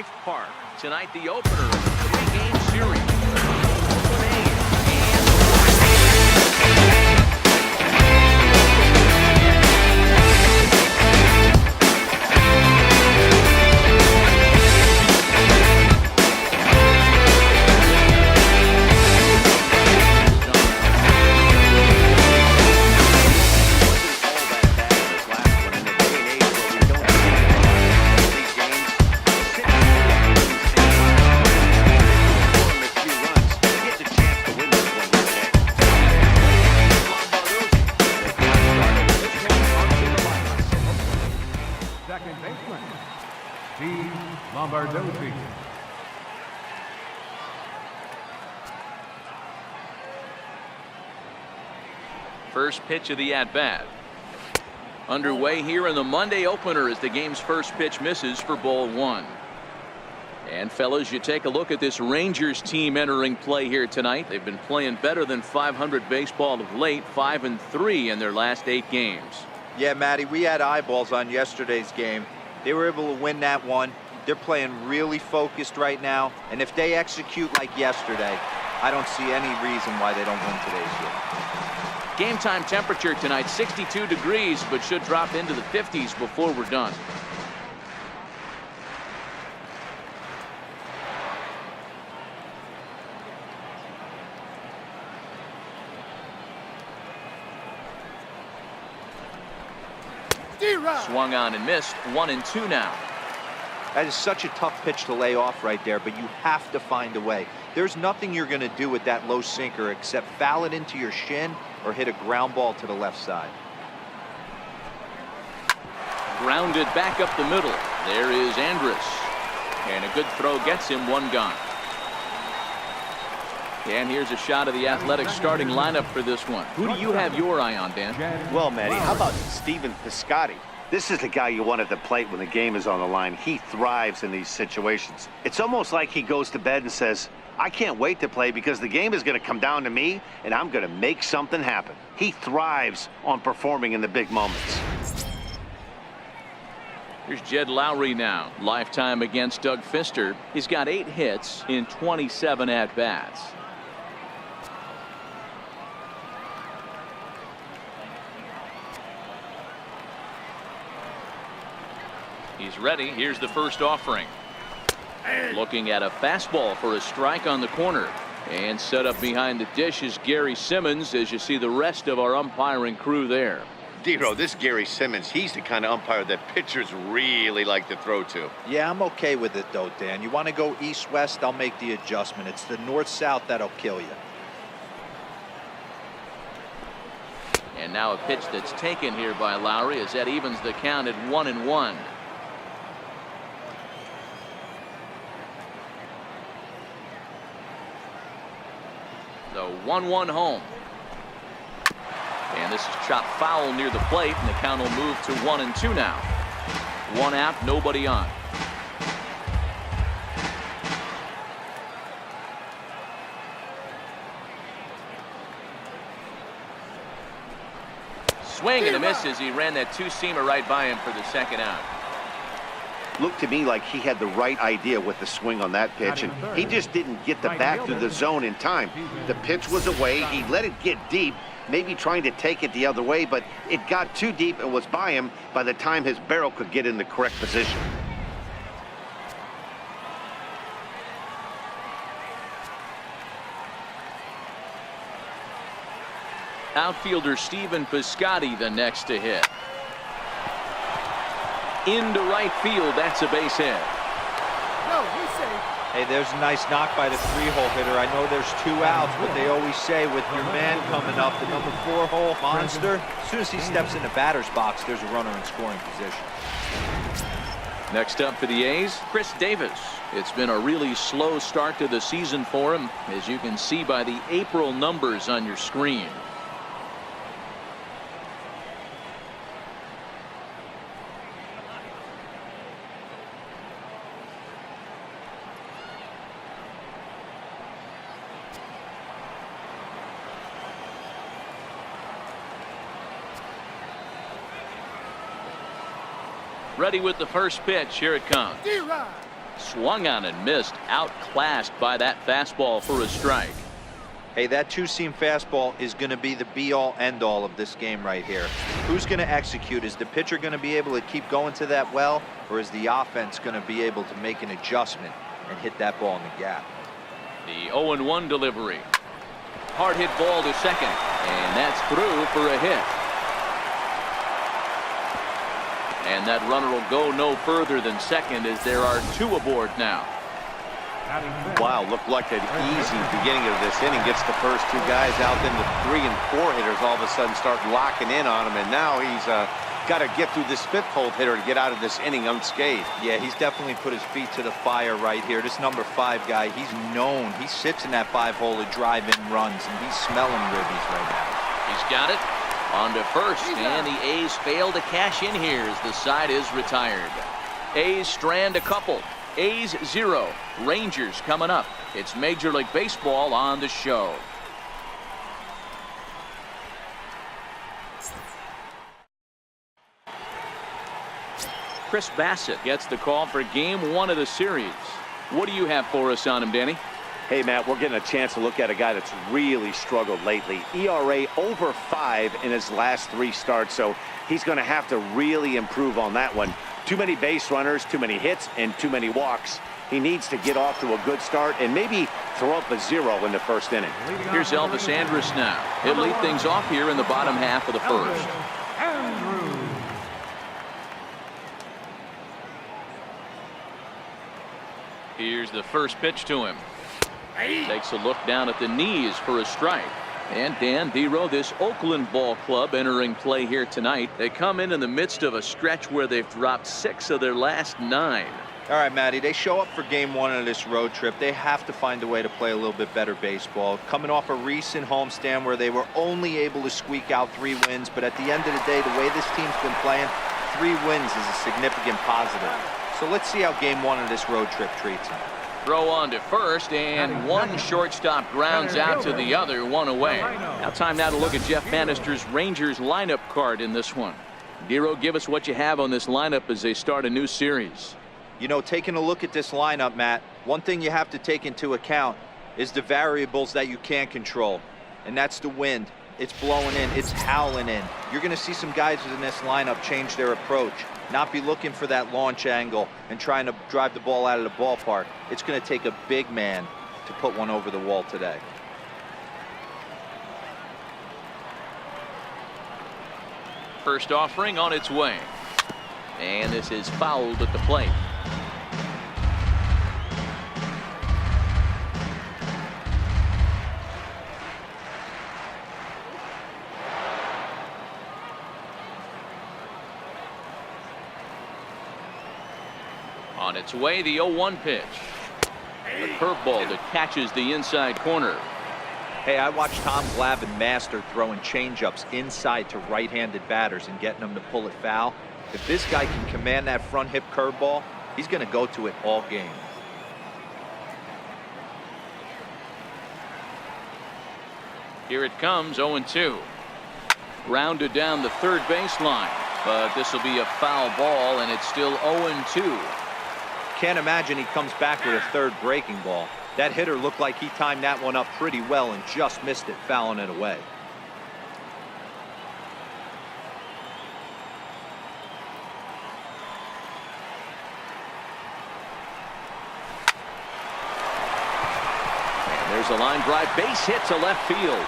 Life Park. Tonight, the opener of a 3-game series. First pitch of the at-bat. Underway here in the Monday opener as the game's first pitch misses for ball 1. And fellas, you take a look at this Rangers team entering play here tonight. They've been playing better than .500 baseball of late, 5-3 in their last 8 games. Yeah, Matty, we had eyeballs on yesterday's game. They were able to win that one. They're playing really focused right now, and if they execute like yesterday, I don't see any reason why they don't win today's game. Game time temperature tonight 62 degrees, but should drop into the 50s before we're done. Swung on and missed. 1-2 now. That is such a tough pitch to lay off right there, but you have to find a way. There's nothing you're going to do with that low sinker except foul it into your shin or hit a ground ball to the left side. Grounded back up the middle. There is Andrus. And a good throw gets him, 1 gone. And here's a shot of the Athletics starting lineup for this one. Who do you have your eye on, Dan? Well, Matty, how about Stephen Piscotty? This is the guy you want at the plate when the game is on the line. He thrives in these situations. It's almost like he goes to bed and says, I can't wait to play because the game is going to come down to me and I'm going to make something happen. He thrives on performing in the big moments. Here's Jed Lowry now. Lifetime against Doug Fister. He's got 8 hits in 27 at-bats. He's ready. Here's the first offering. Looking at a fastball for a strike on the corner. And set up behind the dish is Gary Simmons as you see the rest of our umpiring crew there. Dero, this Gary Simmons, he's the kind of umpire that pitchers really like to throw to. Yeah, I'm okay with it though, Dan. You want to go east-west, I'll make the adjustment. It's the north-south that'll kill you. And now a pitch that's taken here by Lowry as that evens the count at 1-1. The 1-1 home. And this is chopped foul near the plate, and the count will move to 1-2 now. 1 out, nobody on. Swing and a miss as he ran that 2-seamer right by him for the 2nd out. Looked to me like he had the right idea with the swing on that pitch, and he just didn't get the back through the zone in time. The pitch was away. He let it get deep, maybe trying to take it the other way, but it got too deep and was by him by the time his barrel could get in the correct position. Outfielder Stephen Piscotty the next to hit. Into right field, that's a base hit. Hey, there's a nice knock by the 3-hole hitter. I know there's 2 outs, but they always say with your man coming up, the number 4-hole monster, as soon as he steps in the batter's box, there's a runner in scoring position. Next up for the A's, Chris Davis. It's been a really slow start to the season for him, as you can see by the April numbers on your screen. Ready with the first pitch. Here it comes. Swung on and missed. Outclassed by that fastball for a strike. Hey, that two-seam fastball is going to be the be-all, end-all of this game right here. Who's going to execute? Is the pitcher going to be able to keep going to that well, or is the offense going to be able to make an adjustment and hit that ball in the gap? The 0-1 delivery. Hard hit ball to second, and that's through for a hit. And that runner will go no further than second as there are two aboard now. Wow, looked like an easy beginning of this inning. Gets the first two guys out, then the 3 and 4 hitters all of a sudden start locking in on him, and now he's got to get through this 5th hole hitter to get out of this inning unscathed. Yeah, he's definitely put his feet to the fire right here. This number 5 guy, he's known. He sits in that 5 hole to drive in runs, and he's smelling ribbies right now. He's got it. On to first, and the A's fail to cash in here as the side is retired. A's strand a couple. A's 0. Rangers coming up. It's Major League Baseball on the show. Chris Bassett gets the call for game 1 of the series. What do you have for us on him, Danny? Hey, Matt, we're getting a chance to look at a guy that's really struggled lately. ERA over 5 in his last 3 starts, so he's going to have to really improve on that one. Too many base runners, too many hits, and too many walks. He needs to get off to a good start and maybe throw up a 0 in the first inning. Here's Elvis Andrus now. He'll lead things off here in the bottom half of the first. Here's the first pitch to him. Takes a look down at the knees for a strike. And Dan Dero, this Oakland ball club entering play here tonight. They come in the midst of a stretch where they've dropped 6 of their last 9. All right, Matty, they show up for game 1 of this road trip. They have to find a way to play a little bit better baseball. Coming off a recent homestand where they were only able to squeak out 3 wins. But at the end of the day, the way this team's been playing, 3 wins is a significant positive. So let's see how game 1 of this road trip treats them. Throw on to first, and one shortstop grounds out to the other, 1 away. Now time now to look at Jeff Bannister's Rangers lineup card in this one. Dero, give us what you have on this lineup as they start a new series. You know, taking a look at this lineup, Matt, one thing you have to take into account is the variables that you can't control, and that's the wind. It's blowing in, it's howling in. You're going to see some guys in this lineup change their approach, not be looking for that launch angle and trying to drive the ball out of the ballpark. It's going to take a big man to put one over the wall today. First offering on its way. And this is fouled at the plate. On its way, the 0-1 pitch. A curveball that catches the inside corner. Hey, I watched Tom Glavine master throwing changeups inside to right-handed batters and getting them to pull it foul. If this guy can command that front hip curveball, he's going to go to it all game. Here it comes, 0-2. Grounded down the third baseline, but this will be a foul ball, and it's still 0-2. Can't imagine he comes back with a third breaking ball. That hitter looked like he timed that one up pretty well and just missed it, fouling it away. And there's a line drive, base hit to left field.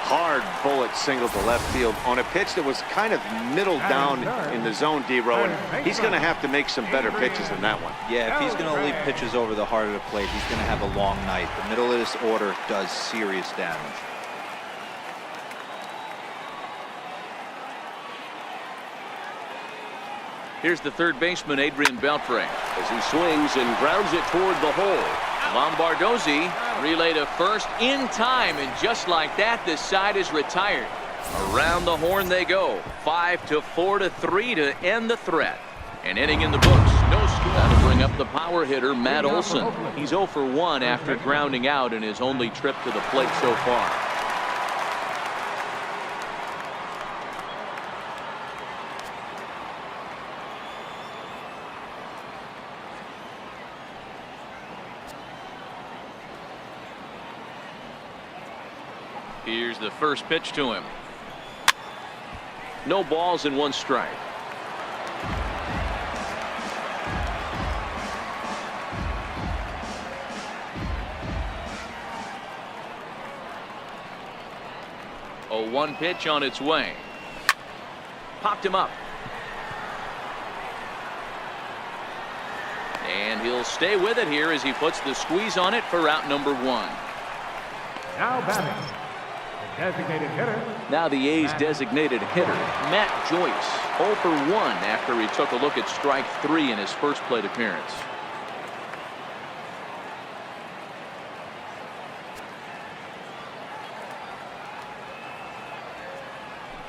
Hard bullet single to left field on a pitch that was kind of middle down in the zone, Dero, and he's going to have to make some better pitches than that one. Yeah, if he's going to leave pitches over the heart of the plate, he's going to have a long night. The middle of this order does serious damage. Here's the third baseman, Adrian Beltre, as he swings and grounds it toward the hole. Lombardozzi relay to first in time, and just like that, this side is retired. Around the horn they go. 5-4-3 to end the threat. An inning in the books. No score. That'll bring up the power hitter, Matt Olson. He's 0 for 1 after grounding out in his only trip to the plate so far. Here's the first pitch to him. No balls and 1 strike. A 1 pitch on its way. Popped him up. And he'll stay with it here as he puts the squeeze on it for out number 1. Now batting, the designated hitter. Now the A's designated hitter, Matt Joyce, 0 for 1 after he took a look at strike 3 in his first plate appearance.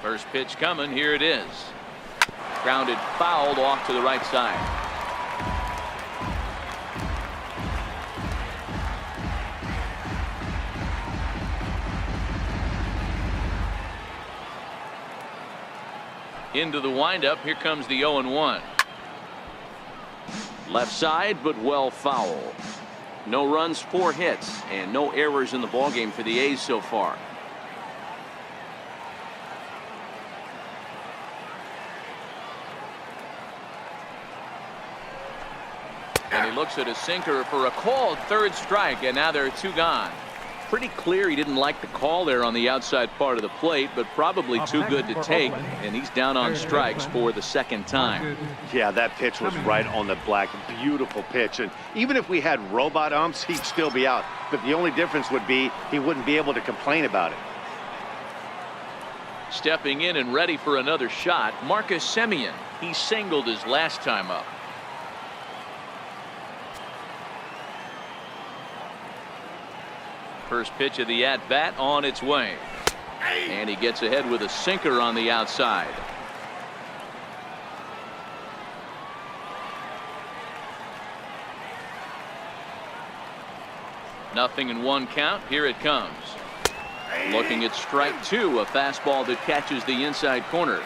First pitch coming. Here it is. Grounded fouled off to the right side. Into the windup. Here comes the 0-1. Left side, but well foul. No runs, 4 hits, and no errors in the ballgame for the A's so far. And he looks at a sinker for a called 3rd strike, and now there are 2 gone. Pretty clear he didn't like the call there on the outside part of the plate, but probably too good to take, and he's down on strikes for the 2nd time. Yeah, that pitch was right on the black. Beautiful pitch. And even if we had robot umps, he'd still be out. But the only difference would be he wouldn't be able to complain about it. Stepping in and ready for another shot, Marcus Semien. He singled his last time up. First pitch of the at-bat on its way. And he gets ahead with a sinker on the outside. Nothing in 1 count. Here it comes. Looking at strike 2, a fastball that catches the inside corner.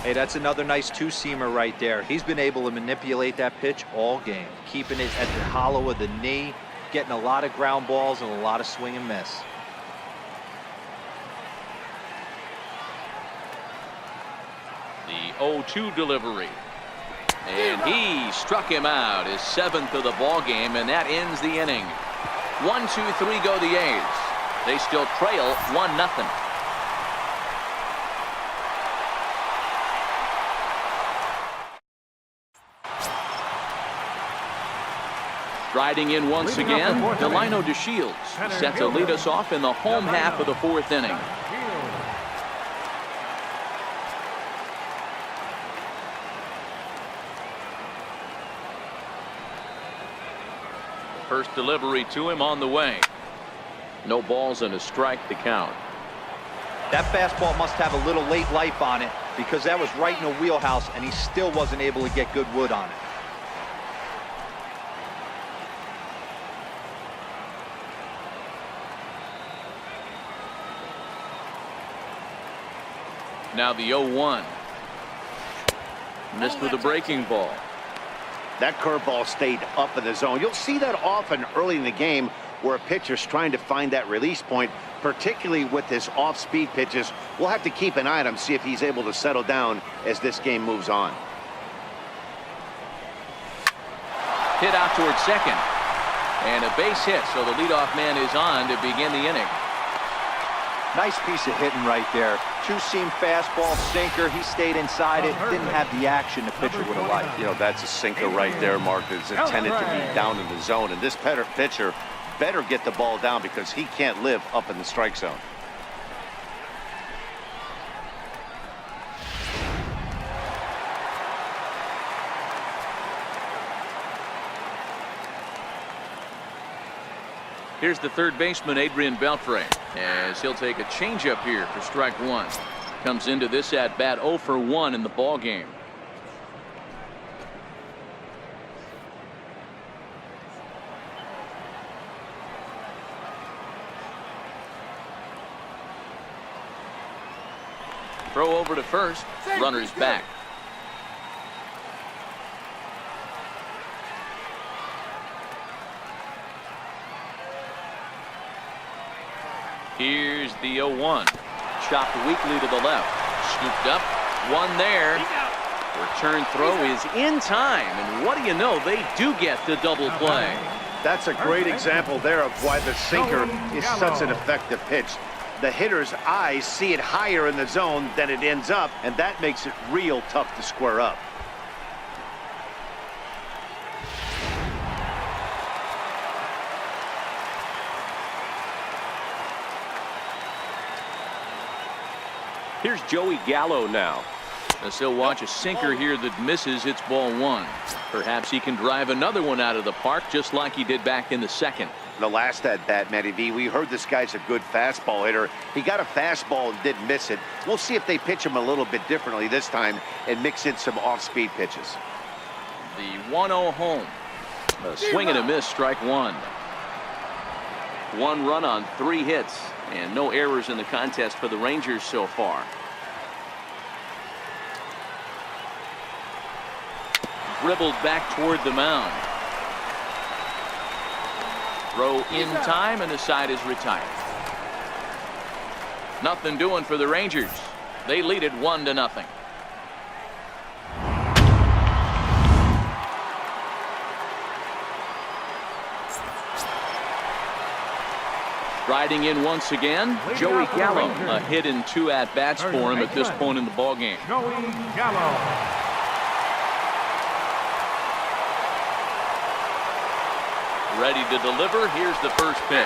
Hey, that's another nice 2-seamer right there. He's been able to manipulate that pitch all game, keeping it at the hollow of the knee, getting a lot of ground balls and a lot of swing and miss. The 0-2 delivery. And he struck him out, his 7th of the ball game, and that ends the inning. 1-2-3 go the A's. They still trail 1-0. Riding in once again, Delino DeShields set to lead us off in the home half of the 4th inning. First delivery to him on the way. No balls and a strike to count. That fastball must have a little late life on it because that was right in the wheelhouse and he still wasn't able to get good wood on it. Now the 0-1. Missed with a breaking ball. That curveball stayed up in the zone. You'll see that often early in the game where a pitcher's trying to find that release point, particularly with his off-speed pitches. We'll have to keep an eye on him, see if he's able to settle down as this game moves on. Hit out towards second. And a base hit, so the leadoff man is on to begin the inning. Nice piece of hitting right there. 2-seam fastball, sinker. He stayed inside it. Didn't have the action the pitcher would have liked. You know, that's a sinker right there, Mark. It's intended to be down in the zone. And this pitcher better get the ball down because he can't live up in the strike zone. Here's the third baseman, Adrian Beltre, as he'll take a changeup here for strike 1. Comes into this at bat 0 for 1 in the ball game. Throw over to first. Runners back. Here's The 0-1. Chopped weakly to the left. Scooped up. One there. Return throw is in time. And what do you know? They do get the double play. That's a great example there of why the sinker is such an effective pitch. The hitter's eyes see it higher in the zone than it ends up, and that makes it real tough to square up. Here's Joey Gallo now. As he'll watch a sinker here that misses. It's ball one. Perhaps he can drive another one out of the park just like he did back in the second. The last at bat, Matty V, we heard this guy's a good fastball hitter. He got a fastball and didn't miss it. We'll see if they pitch him a little bit differently this time and mix in some off-speed pitches. The 1-0 home. A swing and a miss, strike one. One run on 3 hits and no errors in the contest for the Rangers so far. Dribbled back toward the mound. Throw in time and the side is retired. Nothing doing for the Rangers. They lead it 1-0. Riding in once again, Joey Gallo. A hit in 2 at-bats for him at this point in the ballgame. Joey Gallo. Ready to deliver. Here's the first pitch.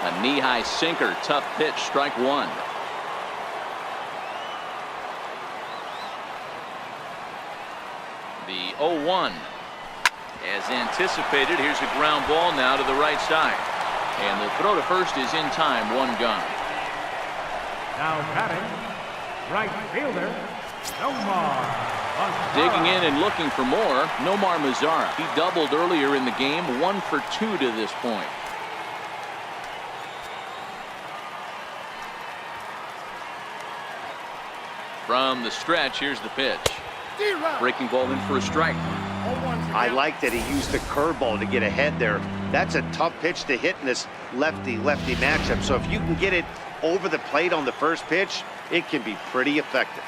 A knee-high sinker. Tough pitch. Strike one. The 0-1. As anticipated, here's a ground ball now to the right side. And the throw to first is in time. 1 gun. Now batting, right fielder, Nomar. Digging in and looking for more, Nomar Mazara. He doubled earlier in the game, 1 for 2 to this point. From the stretch, here's the pitch. Breaking ball in for a strike. I like that he used the curveball to get ahead there. That's a tough pitch to hit in this lefty-lefty matchup. So if you can get it over the plate on the first pitch, it can be pretty effective.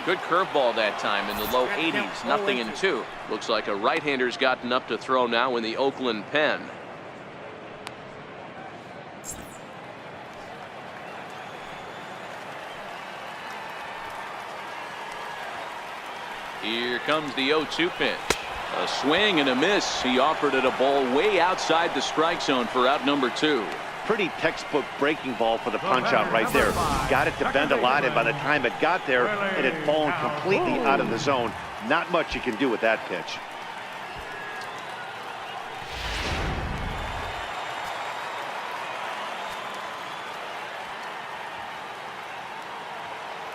Good curveball that time in the low 80s. Nothing in 2. Looks like a right-hander's gotten up to throw now in the Oakland pen. Here comes the 0-2 pitch. A swing and a miss. He offered it a ball way outside the strike zone for out number 2. Pretty textbook breaking ball for the punch out right there. Got it to bend a lot, and by the time it got there, it had fallen completely out of the zone. Not much you can do with that pitch.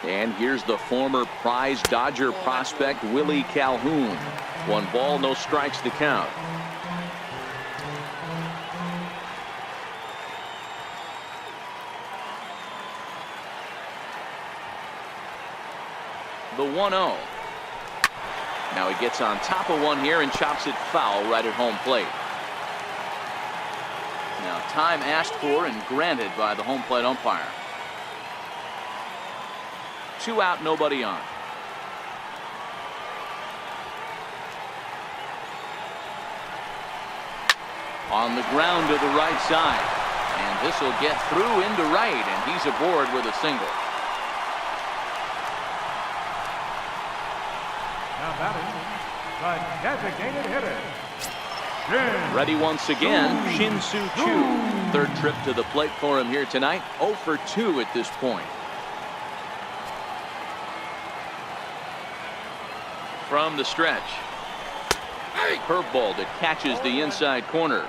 And here's the former prize Dodger prospect Willie Calhoun. 1 ball, no strikes to count. The 1-0. Now he gets on top of one here and chops it foul right at home plate. Now time asked for and granted by the home plate umpire. 2 out, nobody on. On the ground to the right side. And this will get through into right, and he's aboard with a single. Now batting, the designated hitter. Ready once again, Shin-Soo Choo. 3rd trip to the plate for him here tonight. 0 for 2 at this point. From the stretch. Curveball that catches the inside corner.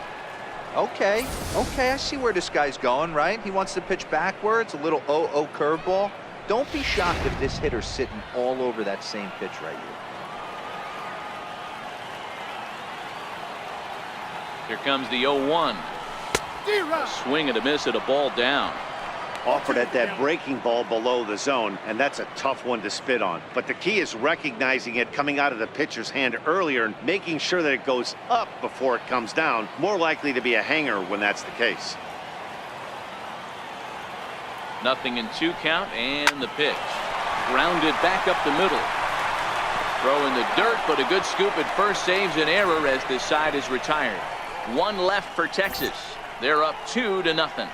Okay, I see where this guy's going, right? He wants to pitch backwards, a little 0-0 curveball. Don't be shocked if this hitter's sitting all over that same pitch right here. Here comes the 0-1. A swing and a miss at a ball down. offered at that breaking ball below the zone, and that's a tough one to spit on. But the key is recognizing it coming out of the pitcher's hand earlier and making sure that it goes up before it comes down. More likely to be a hanger when that's the case. 0-2 count, and the pitch. Grounded back up the middle. Throw in the dirt, but a good scoop at first saves an error as this side is retired. One left for Texas. They're up 2-0.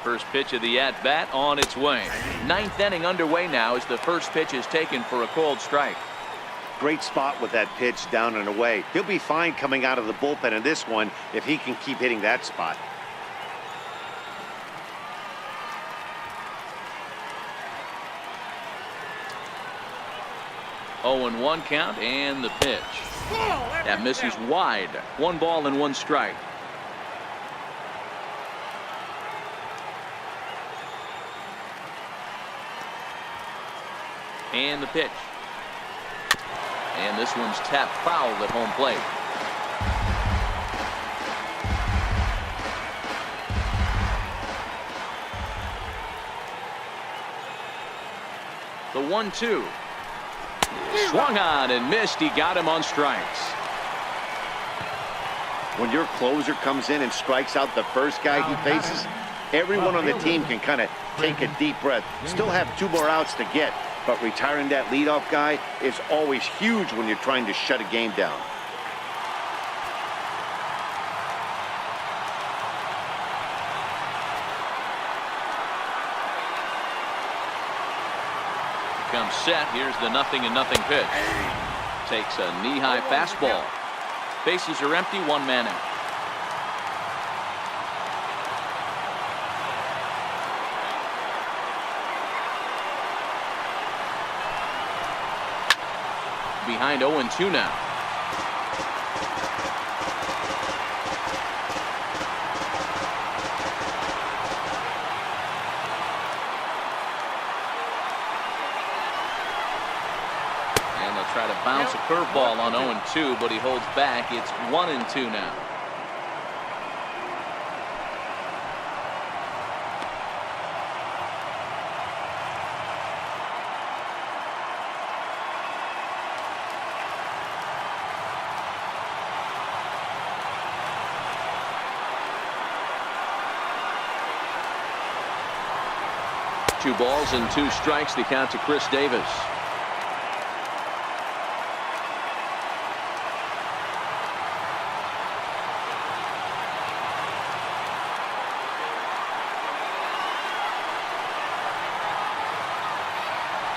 First pitch of the at-bat on its way. 9th inning underway now as the first pitch is taken for a called strike. Great spot with that pitch down and away. He'll be fine coming out of the bullpen in this one if he can keep hitting that spot. Oh, and 1 count, and the pitch. That misses wide. 1 ball and 1 strike. And the pitch. And this one's tapped foul at home plate. The 1-2. Swung on and missed. He got him on strikes. When your closer comes in and strikes out the first guy he faces, everyone on the team can kind of take a deep breath. Still have 2 more outs to get. But retiring that leadoff guy is always huge when you're trying to shut a game down. Comes set. Here's the 0-0 pitch. Takes a knee-high fastball. Bases are empty. 1 man out. Behind 0-2 now. And they'll try to bounce a curveball on 0-2, but he holds back. It's 1-2 now. Two balls and 2 strikes, the count to Chris Davis.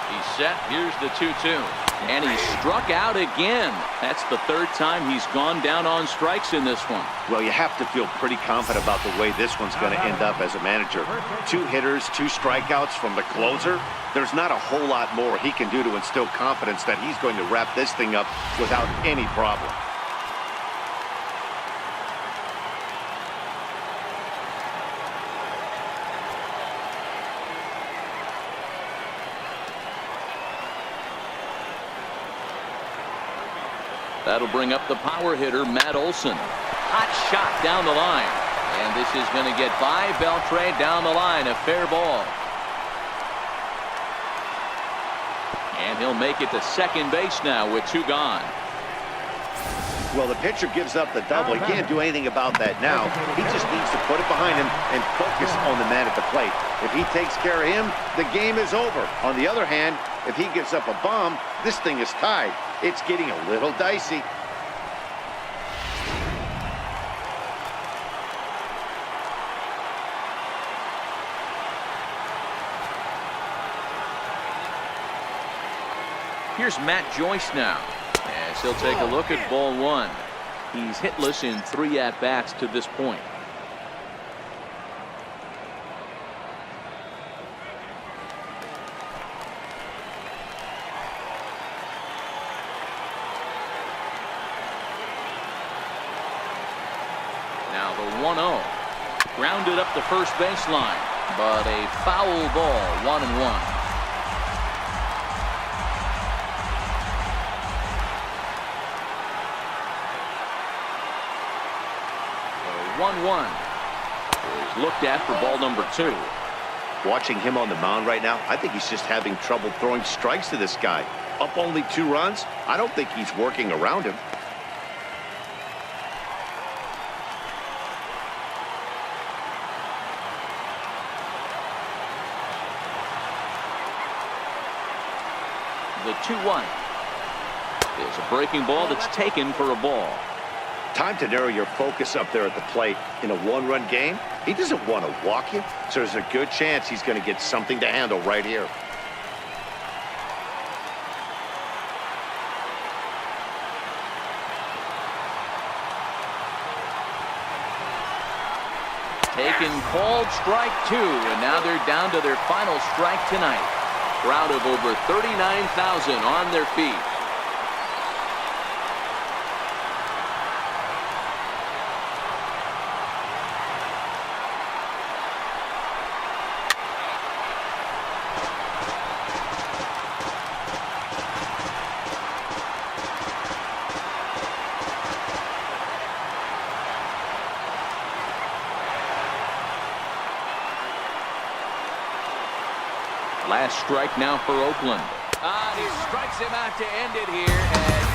He's set. Here's the 2-2. And he struck out again. That's the 3rd time he's gone down on strikes in this one. Well, you have to feel pretty confident about the way this one's going to end up as a manager. 2 hitters, 2 strikeouts from the closer. There's not a whole lot more he can do to instill confidence that he's going to wrap this thing up without any problem. That'll bring up the power hitter, Matt Olson. Hot shot down the line. And this is going to get by Beltre down the line. A fair ball. And he'll make it to second base now with 2 gone. Well, the pitcher gives up the double. He can't do anything about that now. He just needs to put it behind him and focus on the man at the plate. If he takes care of him, the game is over. On the other hand, if he gives up a bomb, this thing is tied. It's getting a little dicey. Here's Matt Joyce now, as he'll take a look at ball 1. He's hitless in 3 at-bats to this point. Now the 1-0. Grounded up the first baseline, but a foul ball, 1-1. The 1-1 is looked at for ball number 2. Watching him on the mound right now, I think he's just having trouble throwing strikes to this guy. Up only 2 runs, I don't think he's working around him. The 2-1 is a breaking ball that's taken for a ball. Time to narrow your focus up there at the plate. In a 1-run game, he doesn't want to walk you, so there's a good chance he's going to get something to handle right here. Taken, called, strike 2, and now they're down to their final strike tonight. Crowd of over 39,000 on their feet. Last strike now for Oakland. He strikes him out to end it here. And